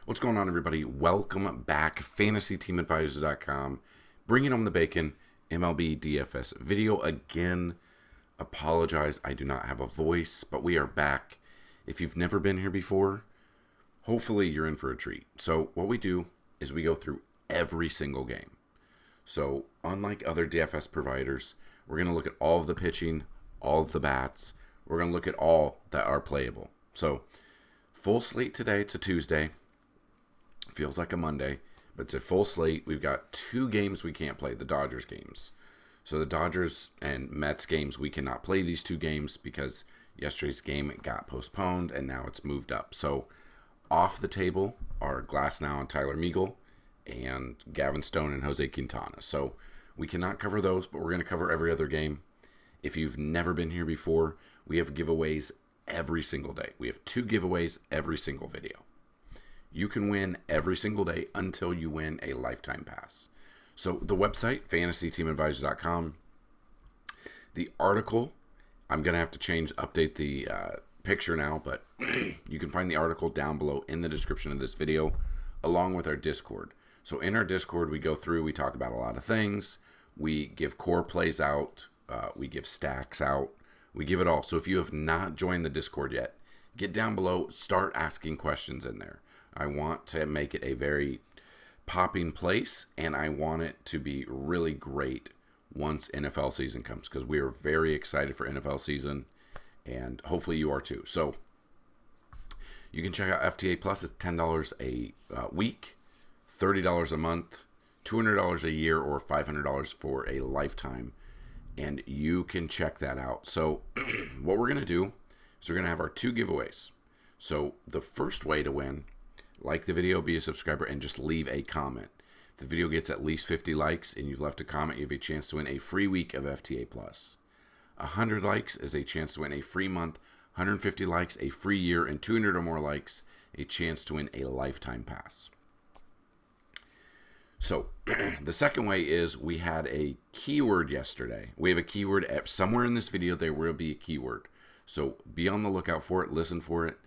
What's going on, everybody? Welcome back. FantasyTeamAdvisors.com. Bringing home the bacon. MLB DFS video again. Apologize, I do not have a voice, but we are back. If you've never been here before, hopefully you're in for a treat. So what we do is we go through every single game. So unlike other DFS providers, we're going to look at all of the pitching, all of the bats. We're going to look at all that are playable. So full slate today. It's a Tuesday. Feels like a Monday, but it's a full slate. We've got two games we can't play, the Dodgers games. So the Dodgers and Mets games, we cannot play these two games because yesterday's game got postponed and now it's moved up. So off the table are Glasnow and Tyler Meagle and Gavin Stone and Jose Quintana. So we cannot cover those, but we're going to cover every other game. If you've never been here before, we have giveaways every single day. We have two giveaways every single video. You can win every single day until you win a lifetime pass. So the website, FantasyTeamAdvisors.com. The article, I'm going to have to update the picture now, but you can find the article down below in the description of this video, along with our Discord. So in our Discord, we go through, we talk about a lot of things. We give core plays out. We give stacks out. We give it all. So if you have not joined the Discord yet, get down below, start asking questions in there. I want to make it a very popping place, and I want it to be really great once NFL season comes, because we are very excited for NFL season, and hopefully you are too. So you can check out FTA Plus. It's $10 a week, $30 a month, $200 a year, or $500 for a lifetime, and you can check that out. So what we're going to do is we're going to have our two giveaways. So the first way to win, like the video, be a subscriber, and just leave a comment. If the video gets at least 50 likes and you've left a comment, you have a chance to win a free week of FTA Plus. 100 likes is a chance to win a free month, 150 likes, a free year, and 200 or more likes, a chance to win a lifetime pass. So the second way is we had a keyword yesterday. We have a keyword somewhere in this video. There will be a keyword. So be on the lookout for it. Listen for it.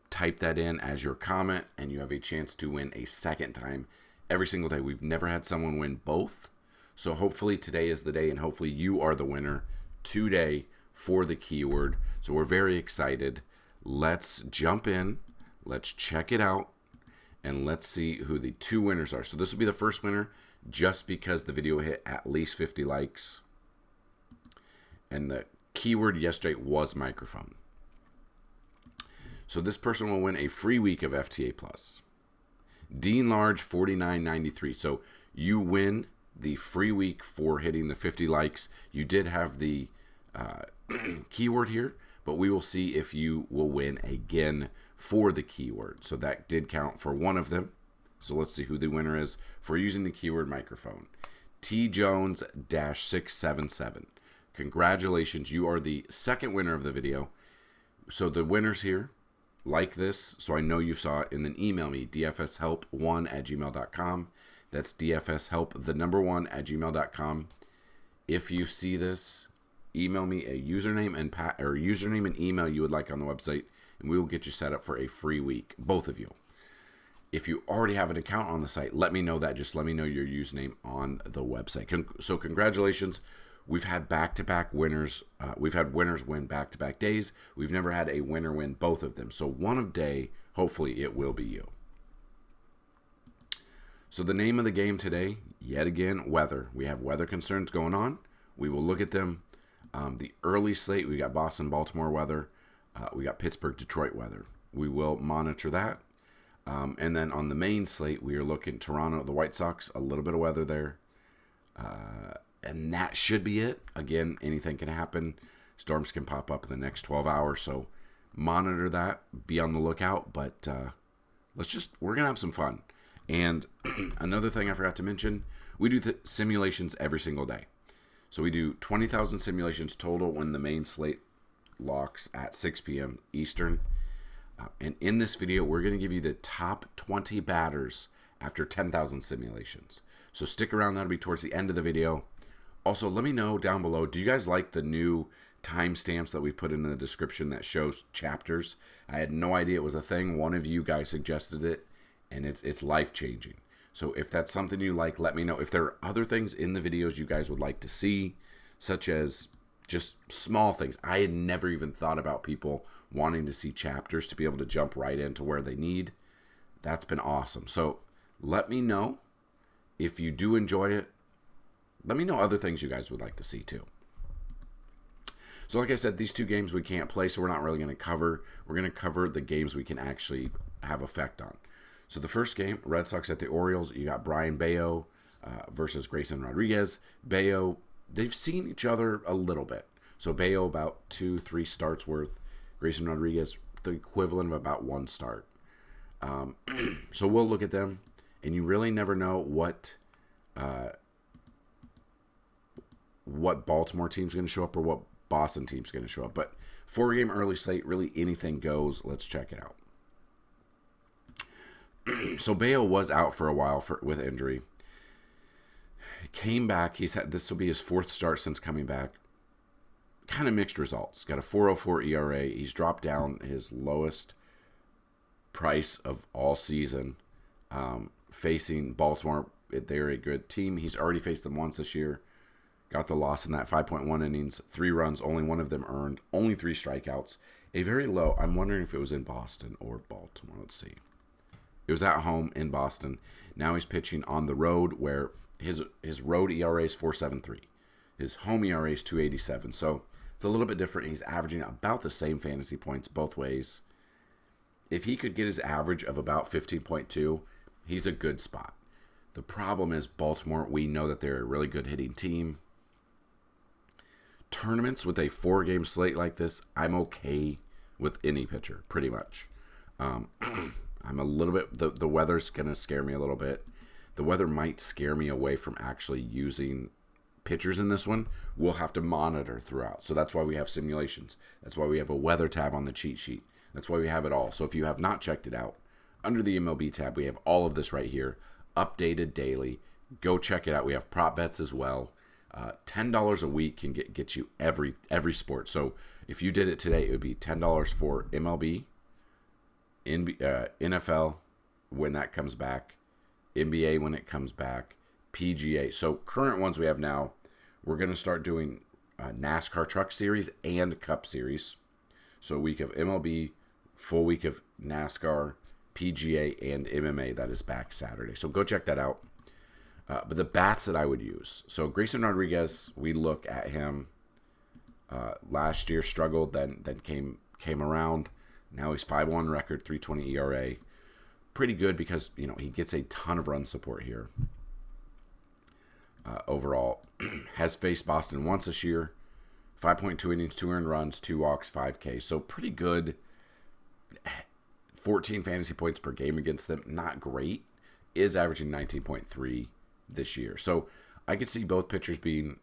Type that in as your comment, and you have a chance to win a second time every single day. We've never had someone win both. So hopefully today is the day, and hopefully you are the winner today for the keyword. So we're very excited. Let's jump in. Let's check it out. And let's see who the two winners are. So this will be the first winner just because the video hit at least 50 likes. And the keyword yesterday was microphone. So this person will win a free week of FTA Plus. Dean Large, $49.93. So you win the free week for hitting the 50 likes. You did have the keyword here, but we will see if you will win again for the keyword. So that did count for one of them. So let's see who the winner is for using the keyword microphone. T Jones-677. Congratulations, you are the second winner of the video. So the winners here, like this, so I know you saw it, and then email me, dfshelp1@gmail.com. That's dfshelp, the number 1@gmail.com. If you see this, email me a username and email you would like on the website, and we will get you set up for a free week, both of you. If you already have an account on the site, let me know that. Just let me know your username on the website. So congratulations. We've had back-to-back winners. We've had winners win back-to-back days. We've never had a winner win both of them. So one of day, hopefully it will be you. So the name of the game today, yet again, weather. We have weather concerns going on. We will look at them. The early slate, we got Boston, Baltimore weather. We got Pittsburgh, Detroit weather. We will monitor that. And then on the main slate, we are looking Toronto, the White Sox, a little bit of weather there. And that should be it. Again, anything can happen. Storms can pop up in the next 12 hours. So monitor that. Be on the lookout. But we're going to have some fun. And another thing I forgot to mention, we do simulations every single day. So we do 20,000 simulations total when the main slate locks at 6 p.m. Eastern. And in this video, we're going to give you the top 20 batters after 10,000 simulations. So stick around. That'll be towards the end of the video. Also, let me know down below, do you guys like the new timestamps that we put in the description that shows chapters? I had no idea it was a thing. One of you guys suggested it, and it's life-changing. So if that's something you like, let me know. If there are other things in the videos you guys would like to see, such as just small things. I had never even thought about people wanting to see chapters to be able to jump right into where they need. That's been awesome. So let me know if you do enjoy it. Let me know other things you guys would like to see too. So like I said, these two games we can't play, so we're not really going to cover. We're going to cover the games we can actually have effect on. So the first game, Red Sox at the Orioles, you got Brian Bayo versus Grayson Rodriguez. Bayo, they've seen each other a little bit. So Bayo about 2-3 starts worth. Grayson Rodriguez, the equivalent of about 1 start. So we'll look at them, and you really never know what Baltimore team's going to show up or what Boston team's going to show up. But 4-game early slate, really anything goes. Let's check it out. So Bayo was out for a while with injury. He came back. This will be his 4th start since coming back. Kind of mixed results. Got a 4.04 ERA. He's dropped down his lowest price of all season. Facing Baltimore, they're a good team. He's already faced them once this year. Got the loss in that 5.1 innings. 3 runs, only one of them earned. Only 3 strikeouts. A very low. I'm wondering if it was in Boston or Baltimore. Let's see. It was at home in Boston. Now he's pitching on the road where his road ERA is 4.73. His home ERA is 2.87. So it's a little bit different. He's averaging about the same fantasy points both ways. If he could get his average of about 15.2, he's a good spot. The problem is Baltimore, we know that they're a really good hitting team. Tournaments with a 4-game slate like this, I'm okay with any pitcher, pretty much. I'm a little bit, the weather's going to scare me a little bit. The weather might scare me away from actually using pitchers in this one. We'll have to monitor throughout. So that's why we have simulations. That's why we have a weather tab on the cheat sheet. That's why we have it all. So if you have not checked it out, under the MLB tab, we have all of this right here, updated daily. Go check it out. We have prop bets as well. $10 a week can get you every sport. So if you did it today, it would be $10 for MLB, NFL when that comes back, NBA when it comes back, PGA. So current ones we have now, we're going to start doing NASCAR Truck Series and Cup Series. So a week of MLB, full week of NASCAR, PGA, and MMA. That is back Saturday. So go check that out. But the bats that I would use. So Grayson Rodriguez, we look at him last year, struggled, then came around. Now he's 5.1 record, 3.20 ERA. Pretty good because, he gets a ton of run support here. Overall, has faced Boston once this year. 5.2 innings, 2 earned runs, 2 walks, 5 Ks. So pretty good. 14 fantasy points per game against them. Not great. Is averaging 19.3 this year. So I could see both pitchers being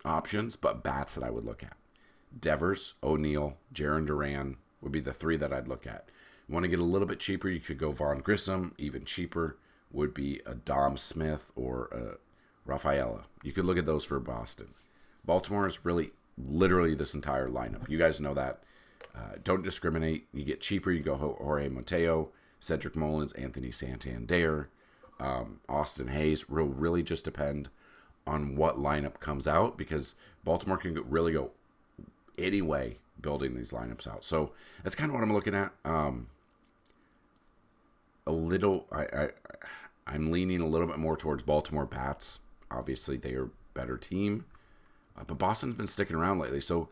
options, but bats that I would look at. Devers, O'Neill, Jarren Duran would be the 3 that I'd look at. You want to get a little bit cheaper, you could go Vaughn Grissom. Even cheaper would be a Dom Smith or a Rafaela. You could look at those for Boston. Baltimore is really literally this entire lineup. You guys know that. Don't discriminate. You get cheaper, you go Jorge Mateo, Cedric Mullins, Anthony Santander, Austin Hayes. Will really just depend on what lineup comes out because Baltimore can really go any way building these lineups out. So that's kind of what I'm looking at. I'm leaning a little bit more towards Baltimore bats. Obviously, they are a better team. But Boston's been sticking around lately. So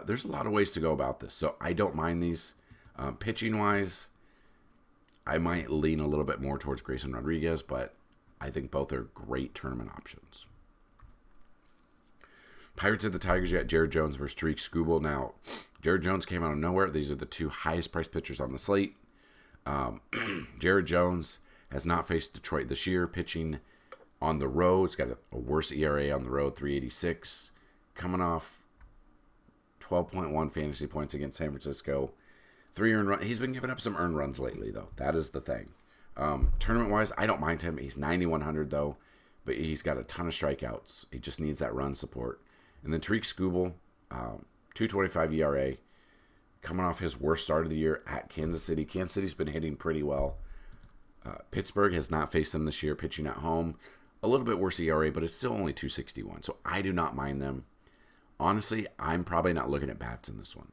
there's a lot of ways to go about this. So I don't mind these. Pitching-wise, I might lean a little bit more towards Grayson Rodriguez, but I think both are great tournament options. Pirates at the Tigers, you got Jared Jones versus Tariq Skubal. Now, Jared Jones came out of nowhere. These are the 2 highest priced pitchers on the slate. Jared Jones has not faced Detroit this year, pitching on the road. He's got a worse ERA on the road, 3.86. Coming off 12.1 fantasy points against San Francisco. 3 earned runs. He's been giving up some earned runs lately, though. That is the thing. Tournament-wise, I don't mind him. He's 9,100, though, but he's got a ton of strikeouts. He just needs that run support. And then Tariq Skubal, 2.25 ERA, coming off his worst start of the year at Kansas City. Kansas City's been hitting pretty well. Pittsburgh has not faced them this year, pitching at home. A little bit worse ERA, but it's still only 261. So I do not mind them. Honestly, I'm probably not looking at bats in this one.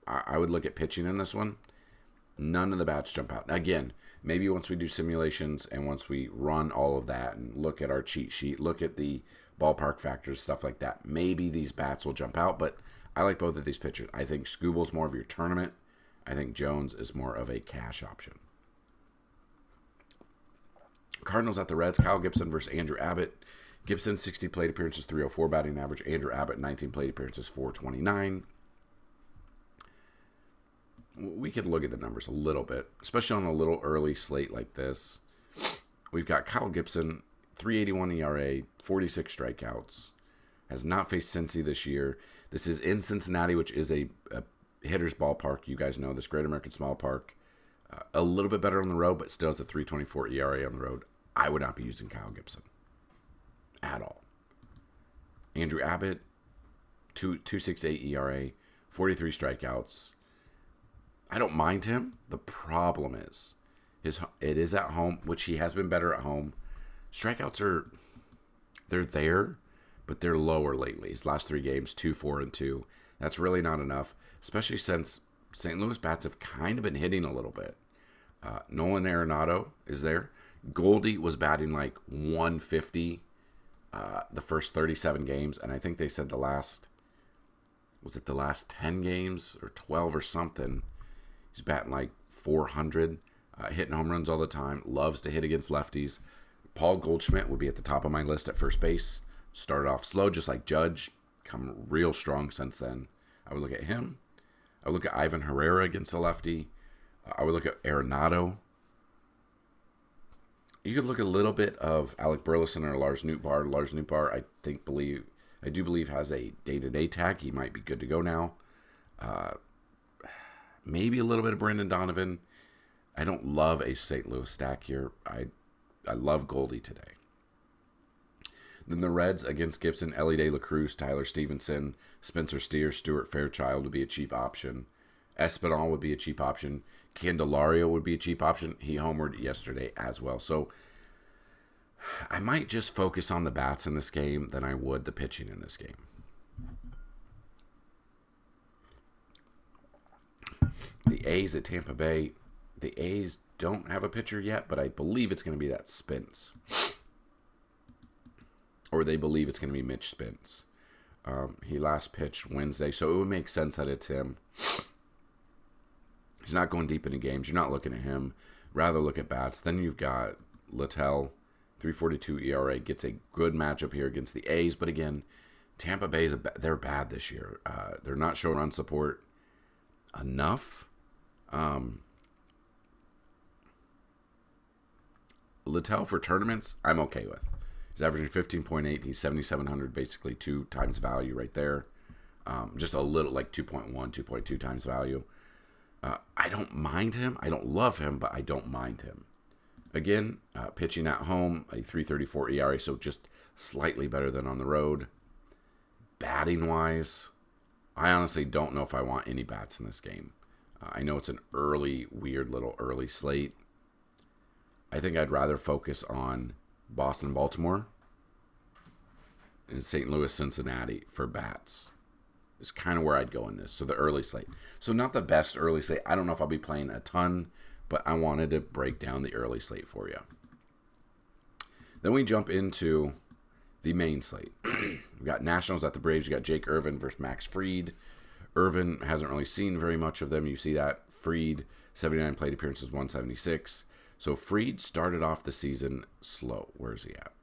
I would look at pitching in this one. None of the bats jump out. Again, maybe once we do simulations and once we run all of that and look at our cheat sheet, look at the ballpark factors, stuff like that, maybe these bats will jump out. But I like both of these pitchers. I think Skubal's more of your tournament. I think Jones is more of a cash option. Cardinals at the Reds. Kyle Gibson versus Andrew Abbott. Gibson, 60 plate appearances, 304 batting average. Andrew Abbott, 19 plate appearances, 429. We could look at the numbers a little bit, especially on a little early slate like this. We've got Kyle Gibson, 381 ERA, 46 strikeouts. Has not faced Cincy this year. This is in Cincinnati, which is a hitter's ballpark. You guys know this, Great American Small Park. A little bit better on the road, but still has a 3.24 ERA on the road. I would not be using Kyle Gibson at all. Andrew Abbott, 2.68 ERA, 43 strikeouts. I don't mind him. The problem is, it is at home, which he has been better at home. Strikeouts they're there, but they're lower lately. His last 3 games, 2, 4, and 2. That's really not enough, especially since St. Louis bats have kind of been hitting a little bit. Nolan Arenado is there. Goldie was batting like 150 the first 37 games, and I think they said the last 10 games or 12 or something, he's batting like 400, hitting home runs all the time, loves to hit against lefties. Paul Goldschmidt would be at the top of my list at first base. Started off slow, just like Judge, come real strong since then. I would look at him. I would look at Ivan Herrera against the lefty. I would look at Arenado. You could look a little bit of Alec Burleson or Lars Nootbaar. Lars Nootbaar, I do believe has a day-to-day tag. He might be good to go now. Maybe a little bit of Brendan Donovan. I don't love a St. Louis stack here. I love Goldie today. Then the Reds against Gibson, Ellie De La Cruz, Tyler Stevenson, Spencer Steer, Stuart Fairchild would be a cheap option. Espinal would be a cheap option. Candelario would be a cheap option. He homered yesterday as well. So I might just focus on the bats in this game than I would the pitching in this game. The A's at Tampa Bay. The A's don't have a pitcher yet, but I believe it's going to be that Spence. Or they believe it's going to be Mitch Spence. He last pitched Wednesday, so it would make sense that it's him. He's not going deep into games. You're not looking at him. Rather look at bats. Then you've got Littell, 3.42 ERA, gets a good matchup here against the A's. But again, Tampa Bay, they're bad this year. They're not showing run support enough. Littell for tournaments, I'm okay with. He's averaging 15.8. He's 7,700, basically 2 times value right there. Just a little, like 2.1, 2.2 times value. I don't mind him. I don't love him, but I don't mind him. Again, pitching at home, a 3.34 ERA, so just slightly better than on the road. Batting-wise, I honestly don't know if I want any bats in this game. I know it's an weird little early slate. I think I'd rather focus on Boston, Baltimore, and St. Louis, Cincinnati for bats. Is kind of where I'd go in this. So the early slate. So not the best early slate. I don't know if I'll be playing a ton, but I wanted to break down the early slate for you. Then we jump into the main slate. We got Nationals at the Braves. You got Jake Irvin versus Max Fried. Irvin hasn't really seen very much of them. You see that. Fried, 79 plate appearances, 176. So Fried started off the season slow. Where is he at?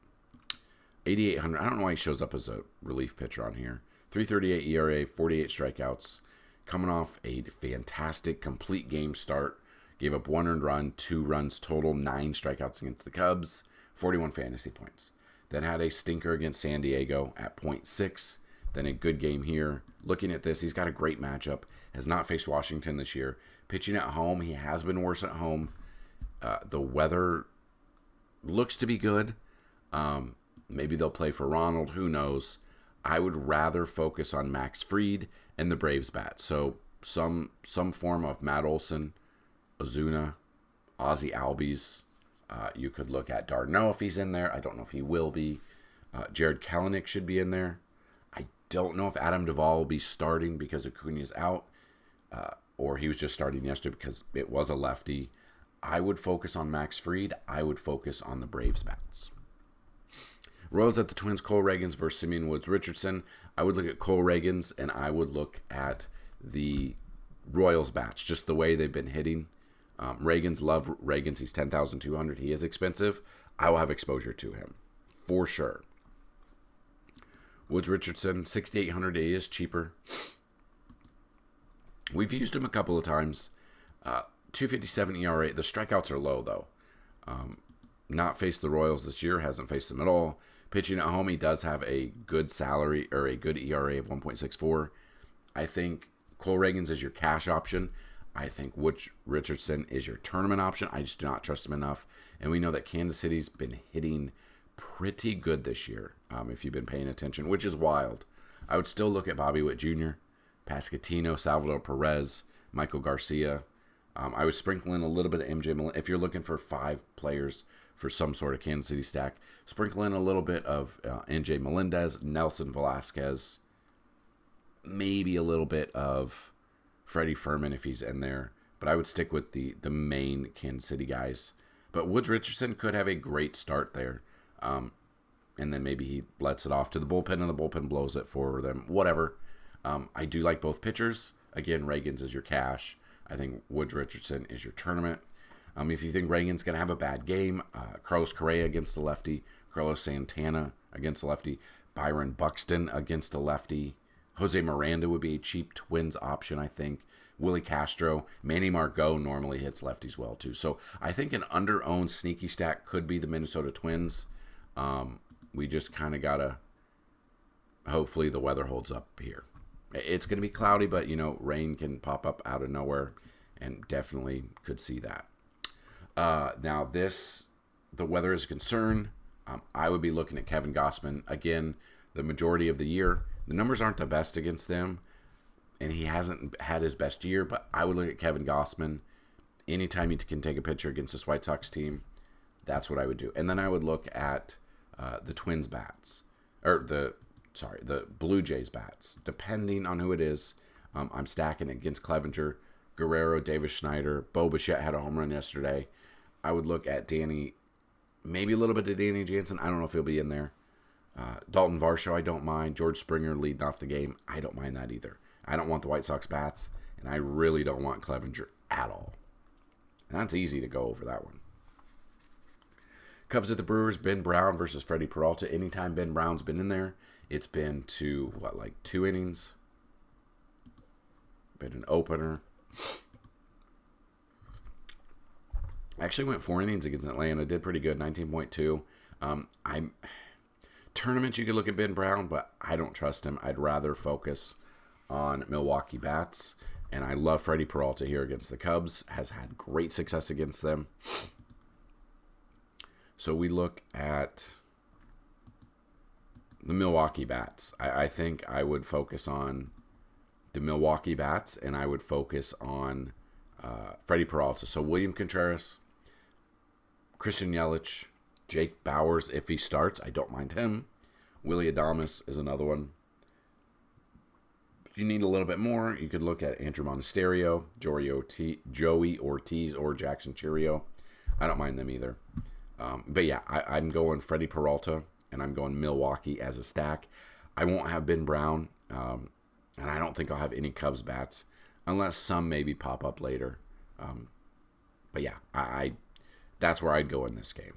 8,800. I don't know why he shows up as a relief pitcher on here. 3.38 ERA, 48 strikeouts. Coming off a fantastic complete game start. Gave up 1 earned run, 2 runs total, 9 strikeouts against the Cubs, 41 fantasy points. Then had a stinker against San Diego at 0.6. Then a good game here. Looking at this, he's got a great matchup. Has not faced Washington this year. Pitching at home, he has been worse at home. The weather looks to be good. Maybe they'll play for Ronald. Who knows? I would rather focus on Max Fried and the Braves bat. So some form of Matt Olson, Ozuna, Ozzy Albies, You could look at Darno if he's in there. I don't know if he will be. Jared Kelenic should be in there. I don't know if Adam Duvall will be starting because Acuna's out, or he was just starting yesterday because it was a lefty. I would focus on Max Fried. I would focus on the Braves bats. Royals at the Twins, Cole Ragans versus Simeon Woods Richardson. I would look at Cole Ragans, and I would look at the Royals bats, just the way they've been hitting. Ragans, love Ragans. He's 10,200. He is expensive. I will have exposure to him for sure. Woods Richardson, 6,800. He is cheaper. We've used him a couple of times. 2.57 ERA. The strikeouts are low though. Not faced the Royals this year. Hasn't faced them at all. Pitching at home, he does have a good salary or a good ERA of 1.64. I think Cole Ragans is your cash option. I think Woods Richardson is your tournament option. I just do not trust him enough. And we know that Kansas City's been hitting pretty good this year, if you've been paying attention, which is wild. I would still look at Bobby Witt Jr., Pasquantino, Salvador Perez, Michael Garcia. I would sprinkle in a little bit of MJ Melendez. If you're looking for 5 players for some sort of Kansas City stack, sprinkle in a little bit of MJ Melendez, Nelson Velasquez, maybe a little bit of Freddie Fermin if he's in there. But I would stick with the main Kansas City guys. But Woods Richardson could have a great start there. And then maybe he lets it off to the bullpen and the bullpen blows it for them. Whatever. I do like both pitchers. Again, Ragans is your cash. I think Woods Richardson is your tournament. If you think Reagan's going to have a bad game, Carlos Correa against the lefty, Carlos Santana against the lefty, Byron Buxton against a lefty, Jose Miranda would be a cheap Twins option, I think. Willie Castro, Manny Margot normally hits lefties well too. So I think an under-owned sneaky stack could be the Minnesota Twins. We just kind of got to, hopefully the weather holds up here. It's going to be cloudy, but, rain can pop up out of nowhere, and definitely could see that. Now, the weather is a concern. I would be looking at Kevin Gausman. Again, the majority of the year, the numbers aren't the best against them, and he hasn't had his best year, but I would look at Kevin Gausman. Anytime you can take a pitcher against this White Sox team, that's what I would do. And then I would look at the Twins bats, or the Blue Jays bats, depending on who it is. I'm stacking against Clevenger, Guerrero, Davis Schneider. Bo Bichette had a home run yesterday. I would look at Danny, maybe a little bit of Danny Jansen. I don't know if he'll be in there. Dalton Varsho, I don't mind. George Springer leading off the game. I don't mind that either. I don't want the White Sox bats, and I really don't want Clevenger at all. And that's easy to go over that one. Cubs at the Brewers, Ben Brown versus Freddie Peralta. Anytime Ben Brown's been in there, it's been to, 2 innings? Been an opener. Actually went 4 innings against Atlanta. Did pretty good, 19.2. Tournaments, you could look at Ben Brown, but I don't trust him. I'd rather focus on Milwaukee bats. And I love Freddie Peralta here against the Cubs. Has had great success against them. So we look at the Milwaukee bats. I think I would focus on the Milwaukee bats, and I would focus on Freddie Peralta. So William Contreras, Christian Yelich, Jake Bauers, if he starts, I don't mind him. Willie Adames is another one. If you need a little bit more, you could look at Andrew Monasterio, Joey Ortiz, or Jackson Churio. I don't mind them either. But yeah, I'm going Freddie Peralta, and I'm going Milwaukee as a stack. I won't have Ben Brown, and I don't think I'll have any Cubs bats, unless some maybe pop up later. But yeah, that's where I'd go in this game.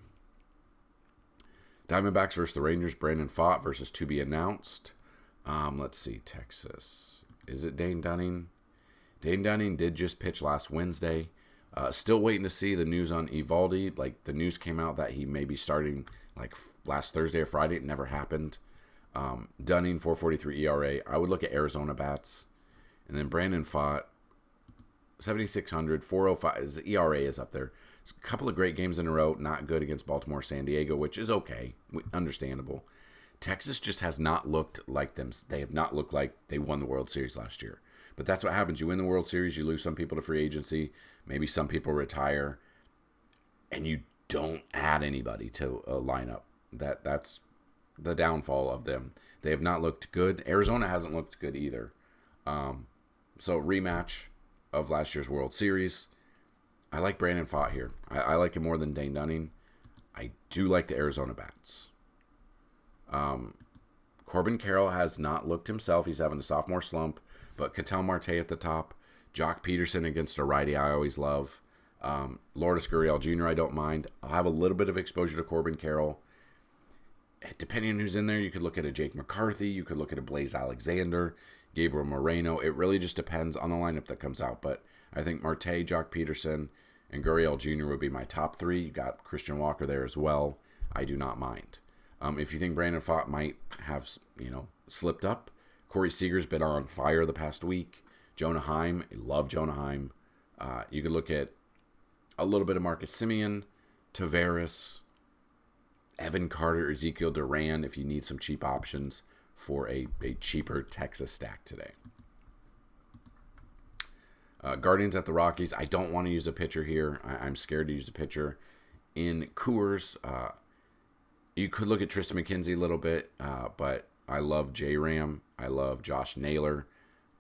Diamondbacks versus the Rangers, Brandon Pfaadt versus to be announced. Let's see, Texas. Is it Dane Dunning? Dane Dunning did just pitch last Wednesday. Still waiting to see the news on Evaldi. The news came out that he may be starting last Thursday or Friday. It never happened. Dunning, 4.43 ERA. I would look at Arizona bats. And then Brandon Pfaadt, 7,600, 4.05. His ERA is up there. It's a couple of great games in a row. Not good against Baltimore, San Diego, which is okay. Understandable. Texas just has not looked like them. They have not looked like they won the World Series last year. But that's what happens. You win the World Series, you lose some people to free agency. Maybe some people retire. And you don't add anybody to a lineup. That's the downfall of them. They have not looked good. Arizona hasn't looked good either. So rematch of last year's World Series. I like Brandon Pfaadt here. I like him more than Dane Dunning. I do like the Arizona bats. Corbin Carroll has not looked himself. He's having a sophomore slump. But Ketel Marte at the top. Jock Peterson against a righty I always love. Lourdes Gurriel Jr. I don't mind. I'll have a little bit of exposure to Corbin Carroll. Depending on who's in there, you could look at a Jake McCarthy. You could look at a Blaze Alexander, Gabriel Moreno. It really just depends on the lineup that comes out. But I think Marte, Jock Peterson, and Gurriel Jr. would be my top three. You got Christian Walker there as well. I do not mind. If you think Brandon Pfaadt might have, slipped up, Corey Seager's been on fire the past week. Jonah Heim, I love Jonah Heim. You could look at a little bit of Marcus Semien, Taveras, Evan Carter, Ezekiel Duran if you need some cheap options for a cheaper Texas stack today. Guardians at the Rockies. I don't want to use a pitcher here. I'm scared to use a pitcher. In Coors, you could look at Tristan McKenzie a little bit, but I love J-Ram. I love Josh Naylor.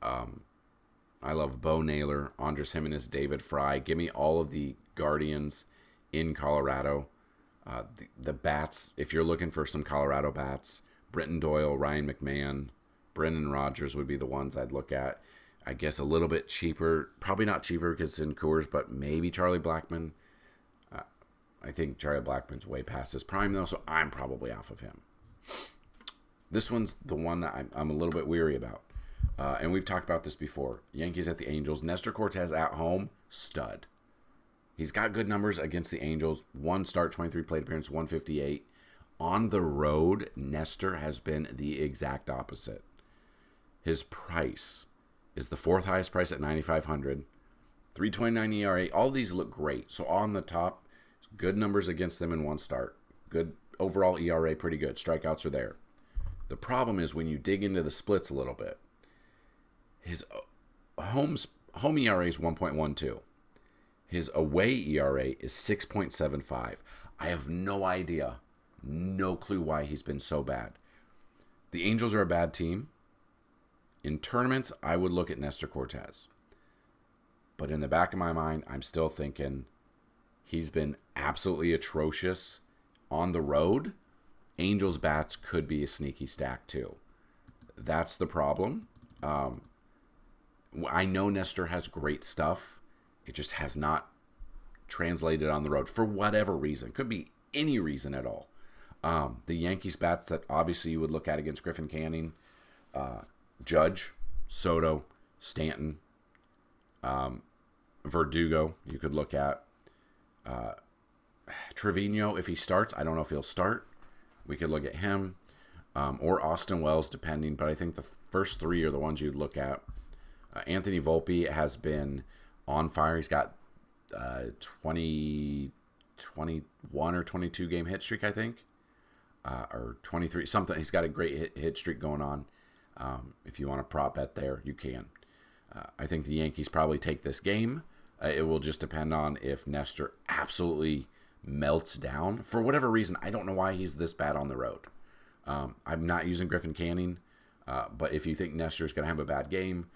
I love Bo Naylor, Andres Jimenez, David Fry. Give me all of the Guardians in Colorado. The bats, if you're looking for some Colorado bats, Brenton Doyle, Ryan McMahon, Brendan Rodgers would be the ones I'd look at. I guess a little bit cheaper. Probably not cheaper because it's in Coors, but maybe Charlie Blackmon. I think Charlie Blackmon's way past his prime, though, so I'm probably off of him. This one's the one that I'm a little bit weary about. And we've talked about this before. Yankees at the Angels. Nestor Cortez at home, stud. He's got good numbers against the Angels. 1 start, 23 plate appearance, 158. On the road, Nestor has been the exact opposite. His price is the 4th highest price at 9,500. 3.29 ERA. All these look great. So on the top, good numbers against them in 1 start. Good overall ERA, pretty good. Strikeouts are there. The problem is when you dig into the splits a little bit. His home ERA is 1.12. His away ERA is 6.75. I have no idea, no clue why he's been so bad. The Angels are a bad team. In tournaments, I would look at Nestor Cortez. But in the back of my mind, I'm still thinking he's been absolutely atrocious on the road. Angels bats could be a sneaky stack too. That's the problem. I know Nestor has great stuff. It just has not translated on the road for whatever reason. Could be any reason at all. The Yankees bats that obviously you would look at against Griffin Canning, Judge, Soto, Stanton, Verdugo you could look at. Trevino, if he starts, I don't know if he'll start. We could look at him. Or Austin Wells, depending. But I think the first 3 are the ones you'd look at. Anthony Volpe has been on fire. He's got 21 or 22 game hit streak, I think. Or 23, something. He's got a great hit streak going on. If you want to prop bet there, you can. I think the Yankees probably take this game. It will just depend on if Nestor absolutely melts down. For whatever reason, I don't know why he's this bad on the road. I'm not using Griffin Canning, but if you think Nestor's going to have a bad game,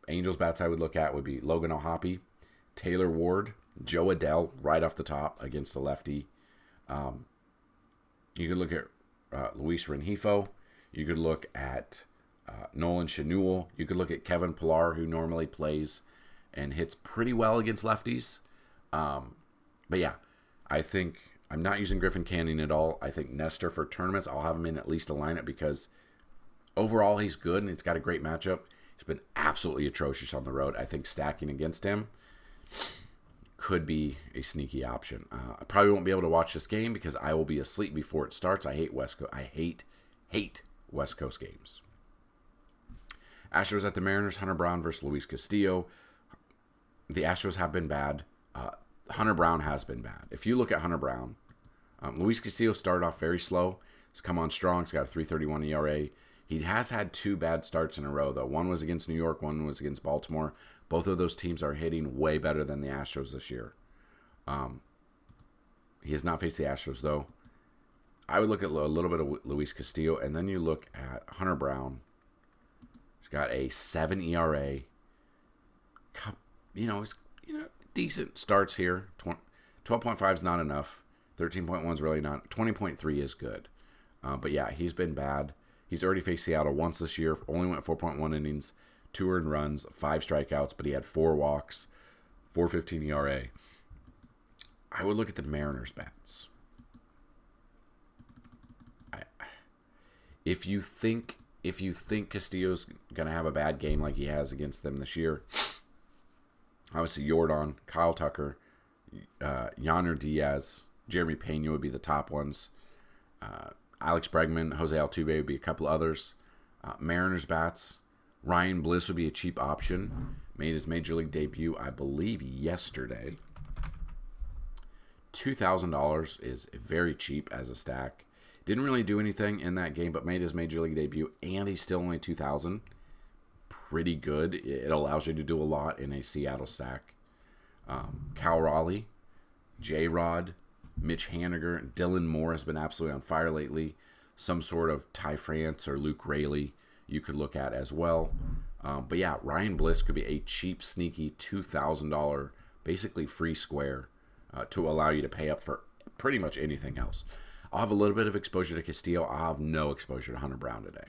Angels bats I would look at would be Logan O'Hoppe, Taylor Ward, Joe Adell right off the top against the lefty. You could look at Luis Rengifo. You could look at Nolan Schanuel. You could look at Kevin Pillar, who normally plays and hits pretty well against lefties. But yeah, I think I'm not using Griffin Canning at all. I think Nestor for tournaments, I'll have him in at least a lineup because overall he's good and it's got a great matchup. He's been absolutely atrocious on the road. I think stacking against him could be a sneaky option. I probably won't be able to watch this game because I will be asleep before it starts. I hate West Coast. I hate West Coast games. Astros at the Mariners. Hunter Brown versus Luis Castillo. The Astros have been bad. Hunter Brown has been bad. If you look at Hunter Brown, Luis Castillo started off very slow. He's come on strong. He's got a 3.31 ERA. He has had 2 bad starts in a row, though. One was against New York. One was against Baltimore. Both of those teams are hitting way better than the Astros this year. He has not faced the Astros, though. I would look at a little bit of Luis Castillo, and then you look at Hunter Brown. He's got a 7 ERA. He's decent starts here. 12.5 is not enough. 13.1 is really not. 20.3 is good. But yeah, he's been bad. He's already faced Seattle once this year. Only went 4.1 innings, 2 earned runs, 5 strikeouts, but he had 4 walks, 4.15 ERA. I would look at the Mariners' bats. If you think Castillo's gonna have a bad game like he has against them this year, obviously Yordan, Kyle Tucker, Yainer Diaz, Jeremy Pena would be the top ones. Alex Bregman, Jose Altuve would be a couple others. Mariners bats, Ryan Bliss would be a cheap option. Made his major league debut, I believe, yesterday. $2,000 is very cheap as a stack. Didn't really do anything in that game, but made his major league debut, and he's still only $2,000. Pretty good. It allows you to do a lot in a Seattle stack. Cal Raleigh, J-Rod, Mitch Haniger, Dylan Moore has been absolutely on fire lately. Some sort of Ty France or Luke Raley you could look at as well. But yeah, Ryan Bliss could be a cheap, sneaky $2,000, basically free square to allow you to pay up for pretty much anything else. I'll have a little bit of exposure to Castillo. I'll have no exposure to Hunter Brown today.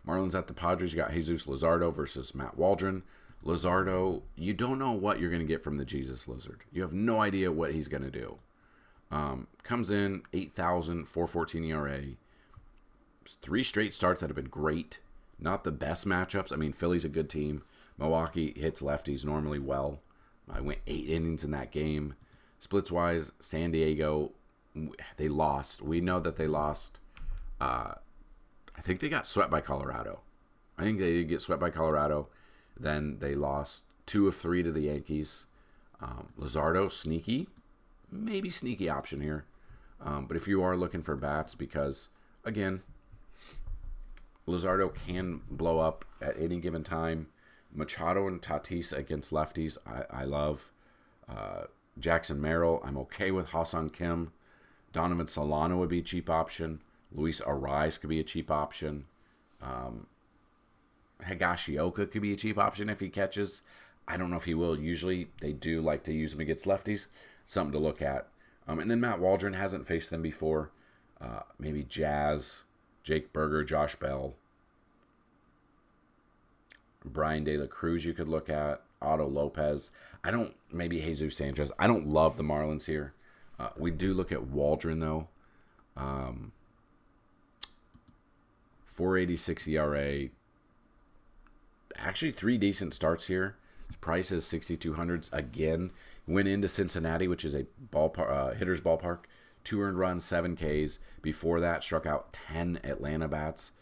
Marlins at the Padres. You got Jesus Luzardo versus Matt Waldron. Luzardo, you don't know what you're going to get from the Jesus Lizard. You have no idea what he's going to do. Comes in 8,000, 4.14 ERA. 3 straight starts that have been great. Not the best matchups. I mean, Philly's a good team. Milwaukee hits lefties normally well. I went 8 innings in that game. Splits-wise, San Diego, they lost. We know that they lost. I think they got swept by Colorado. I think they did get swept by Colorado. Then they lost 2 of 3 to the Yankees. Luzardo, sneaky. Maybe sneaky option here. But if you are looking for bats, because, again, Luzardo can blow up at any given time. Machado and Tatis against lefties, I love. Jackson Merrill, I'm okay with. Hassan Kim. Donovan Solano would be a cheap option. Luis Arraez could be a cheap option. Higashioka could be a cheap option if he catches. I don't know if he will. Usually they do like to use him against lefties. Something to look at. And then Matt Waldron hasn't faced them before. Maybe Jazz, Jake Berger, Josh Bell. Brian De La Cruz you could look at. Otto Lopez. Maybe Jesus Sanchez. I don't love the Marlins here. We do look at Waldron, though. 4.86 ERA. Actually, 3 decent starts here. His price is 6,200 again. Went into Cincinnati, which is a hitter's ballpark. 2 earned runs, 7 Ks. Before that, struck out 10 Atlanta bats.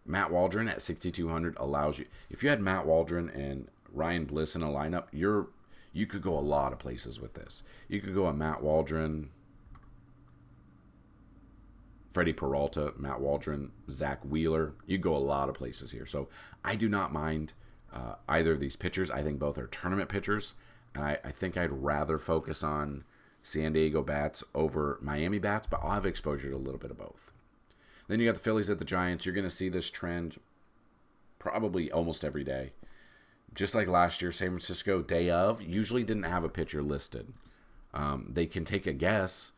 Matt Waldron at 6,200 allows you. If you had Matt Waldron and Ryan Bliss in a lineup, you could go a lot of places with this. You could go a Matt Waldron, Freddie Peralta, Matt Waldron, Zach Wheeler. You go a lot of places here. So I do not mind either of these pitchers. I think both are tournament pitchers. And I think I'd rather focus on San Diego bats over Miami bats, but I'll have exposure to a little bit of both. Then you got the Phillies at the Giants. You're going to see this trend probably almost every day. Just like last year, San Francisco, day of, usually didn't have a pitcher listed. They can take a guess,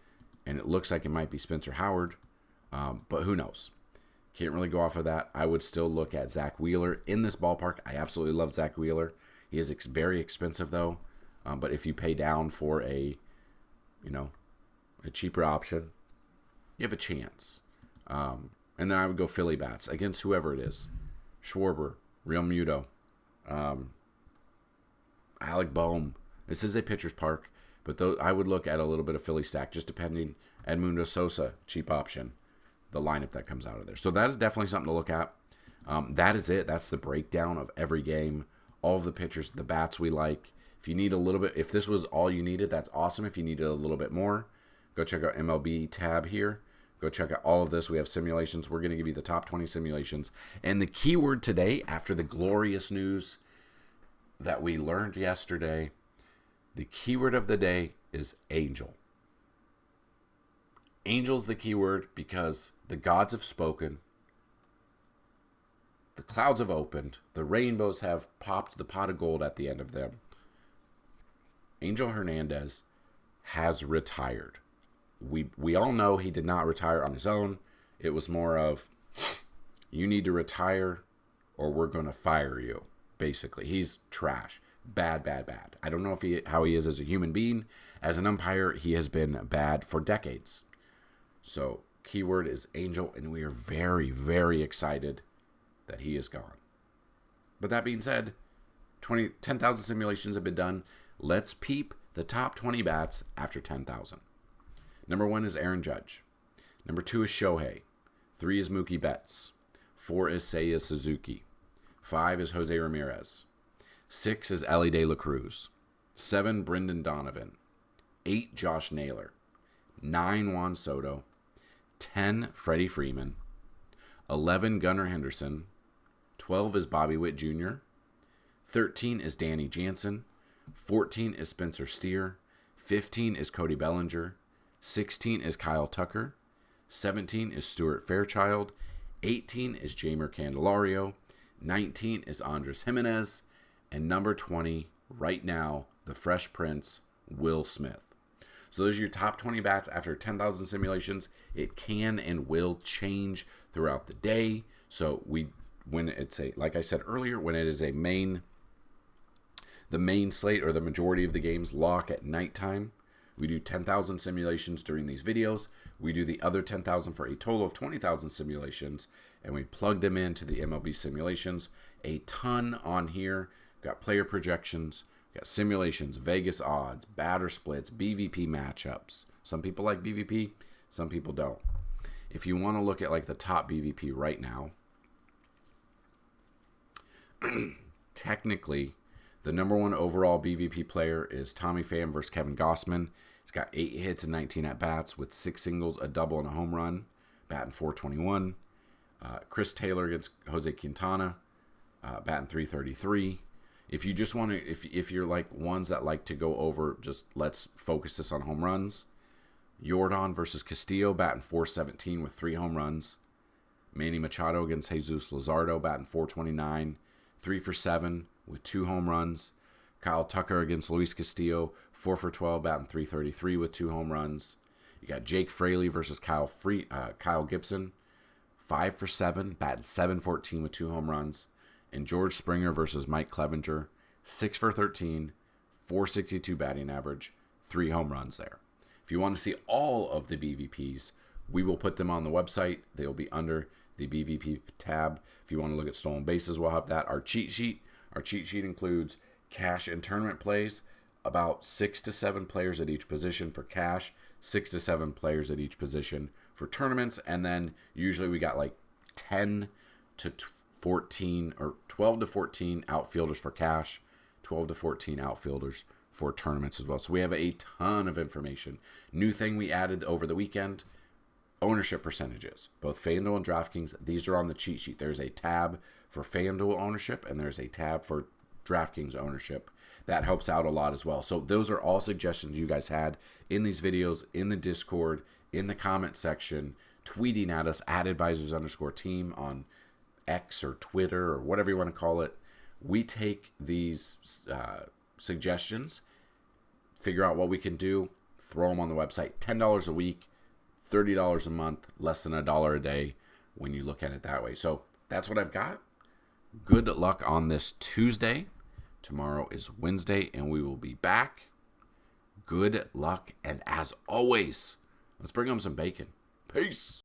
and it looks like it might be Spencer Howard, but who knows? Can't really go off of that. I would still look at Zach Wheeler in this ballpark. I absolutely love Zach Wheeler. He is very expensive, though. But if you pay down for a cheaper option, you have a chance. And then I would go Philly bats against whoever it is. Schwarber, Real Muto, Alec Boehm. This is a pitcher's park, but I would look at a little bit of Philly stack, just depending. Edmundo Sosa, cheap option. The lineup that comes out of there. So that is definitely something to look at. That is it. That's the breakdown of every game. All of the pitchers, the bats we like. If you need a little bit, if this was all you needed, that's awesome. If you needed a little bit more, go check out MLB tab here. Go check out all of this. We have simulations. We're going to give you the top 20 simulations. And the keyword today, after the glorious news that we learned yesterday, the keyword of the day is angel. Angel's the keyword because the gods have spoken. The clouds have opened. The rainbows have popped the pot of gold at the end of them. Angel Hernandez has retired. We all know he did not retire on his own. It was more of, you need to retire or we're going to fire you. Basically, he's trash. Bad. I don't know how he is as a human being. As an umpire, he has been bad for decades. So, keyword is Angel, and we are very, very excited that he is gone. But that being said, 10,000 simulations have been done. Let's peep the top 20 bats after 10,000. Number 1 is Aaron Judge. Number 2 is Shohei. 3 is Mookie Betts. 4 is Seiya Suzuki. 5 is Jose Ramirez. 6 is Elly De La Cruz. 7, Brendan Donovan. 8, Josh Naylor. 9, Juan Soto. 10, Freddie Freeman. 11, Gunnar Henderson. 12 is Bobby Witt Jr. 13 is Danny Jansen. 14 is Spencer Steer. 15 is Cody Bellinger. 16 is Kyle Tucker. 17 is Stuart Fairchild. 18 is Jeimer Candelario. 19 is Andres Jimenez. And number 20, right now, the Fresh Prince, Will Smith. So those are your top 20 bats after 10,000 simulations. It can and will change throughout the day. So when it's like I said earlier, when it is the main slate or the majority of the games lock at nighttime, we do 10,000 simulations during these videos. We do the other 10,000 for a total of 20,000 simulations, and we plug them into the MLB simulations. A ton on here. We've got player projections. We've got simulations, Vegas odds, batter splits, BvP matchups. Some people like BvP, some people don't. If you want to look at like the top BvP right now, technically, the number 1 overall BvP player is Tommy Pham versus Kevin Gossman. He's got 8 hits and 19 at-bats with 6 singles, a double, and a home run, batting .421. Chris Taylor against Jose Quintana, batting .333. If you just want to, if you're like ones that like to go over, just let's focus this on home runs. Jordan versus Castillo, batting .417 with 3 home runs. Manny Machado against Jesus Luzardo, batting .429, 3 for 7 with 2 home runs. Kyle Tucker against Luis Castillo, 4 for 12, batting .333 with 2 home runs. You got Jake Fraley versus Kyle Gibson, 5 for 7, batting .714 with 2 home runs. And George Springer versus Mike Clevenger, 6 for 13, .462 batting average, 3 home runs there. If you want to see all of the BVPs, we will put them on the website. They will be under the BvP tab. If you want to look at stolen bases, we'll have that. Our cheat sheet includes cash and tournament plays, about 6 to 7 players at each position for cash, 6 to 7 players at each position for tournaments, and then usually we got like 10 to 14 or 12 to 14 outfielders for cash, 12 to 14 outfielders for tournaments as well. So we have a ton of information. New thing we added over the weekend, ownership percentages. Both Fanduel and DraftKings, these are on the cheat sheet. There's a tab for Fanduel ownership and there's a tab for DraftKings ownership. That helps out a lot as well. So those are all suggestions you guys had in these videos, in the Discord, in the comment section, tweeting at us at advisors_team on X or Twitter or whatever you want to call it. We take these suggestions, figure out what we can do, throw them on the website. $10 a week, $30 a month, less than $1 a day when you look at it that way. So that's what I've got. Good luck on this Tuesday. Tomorrow is Wednesday, and we will be back. Good luck, and as always, let's bring home some bacon. Peace.